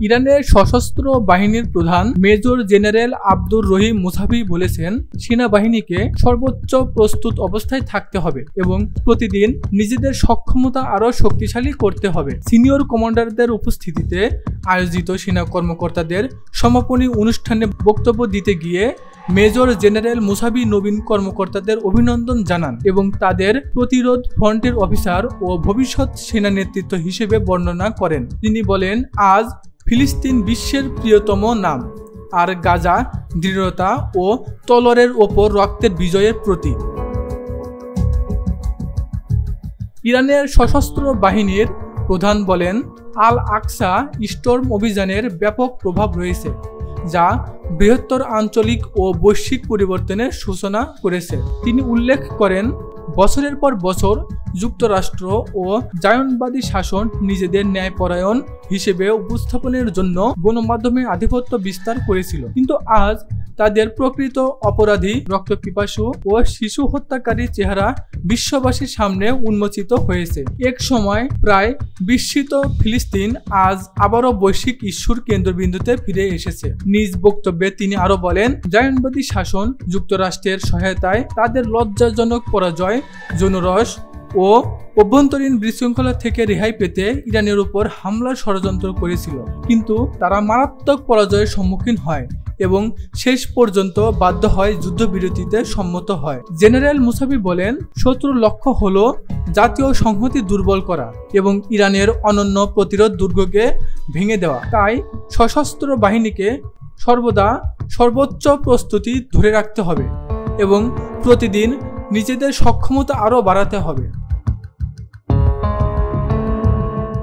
ইরানের সশস্ত্র বাহিনীর প্রধান major general Abdur Rahim Musavi বলেছেন, সেনাবাহিনীকে সর্বোচ্চ প্রস্তুত অবস্থায় থাকতে হবে এবং প্রতিদিন নিজেদের সক্ষমতা আরও শক্তিশালী করতে হবে। সিনিয়র কমান্ডারদের উপস্থিতিতে আয়োজিত সেনা কর্মকর্তাদের সমাপনী অনুষ্ঠানে বক্তব্য দিতে গিয়ে মেজর জেনারেল মুসাভি নবীন কর্মকর্তাদের অভিনন্দন জানান এবং তাদের প্রতিরোধ ফ্রন্টের অফিসার ও ভবিষ্যৎ সেনা নেতৃত্ব হিসেবে বর্ণনা করেন। তিনি বলেন, আজ ফিলিস্তিন বিশ্বের প্রিয়তম নাম, আর গাজা দৃঢ়তা ও তলোয়ারের ওপর রক্তের বিজয়ের প্রতীক। ইরানের সশস্ত্র বাহিনীর প্রধান বলেন, আল আকসা স্টর্ম অভিযানের ব্যাপক প্রভাব রয়েছে, যা বৃহত্তর আঞ্চলিক ও বৈশ্বিক পরিবর্তনের সূচনা করেছে। তিনি উল্লেখ করেন, বছরের পর বছর যুক্তরাষ্ট্র ও জায়নবাদী শাসন নিজেদের ন্যায়পরায়ণ হিসেবে উপস্থাপনের জন্য গণমাধ্যমে আধিপত্য বিস্তার করেছিল, কিন্তু আজ তাদের প্রকৃত অপরাধী, রক্তপিপাসু ও শিশু হত্যাকারী চেহারা বিশ্ববাসীর সামনে উন্মোচিত হয়েছে। এক সময় প্রায় বিস্মিত ফিলিস্তিন আজ আবারও বৈশ্বিক ইস্যুর কেন্দ্রবিন্দুতে ফিরে এসেছে। নিজ বক্তব্যে তিনি আরো বলেন, জায়নবাদী শাসন যুক্তরাষ্ট্রের সহায়তায় তাদের লজ্জাজনক পরাজয়, যৌনরস ও অভ্যন্তরীণ বিশৃঙ্খলা থেকে রেহাই পেতে ইরানের উপর হামলার ষড়যন্ত্র করেছিল, কিন্তু তারা মারাত্মক পরাজয়ের সম্মুখীন হয় এবং শেষ পর্যন্ত বাধ্য হয় যুদ্ধবিরতিতে সম্মত হয়। জেনারেল মুসাভি বলেন, শত্রুর লক্ষ্য হল জাতীয় সংহতি দুর্বল করা এবং ইরানের অনন্য প্রতিরোধ দুর্গকে ভেঙে দেওয়া। তাই সশস্ত্র বাহিনীকে সর্বদা সর্বোচ্চ প্রস্তুতি ধরে রাখতে হবে এবং প্রতিদিন নিজেদের সক্ষমতা আরও বাড়াতে হবে।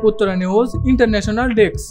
Uttara news international desk.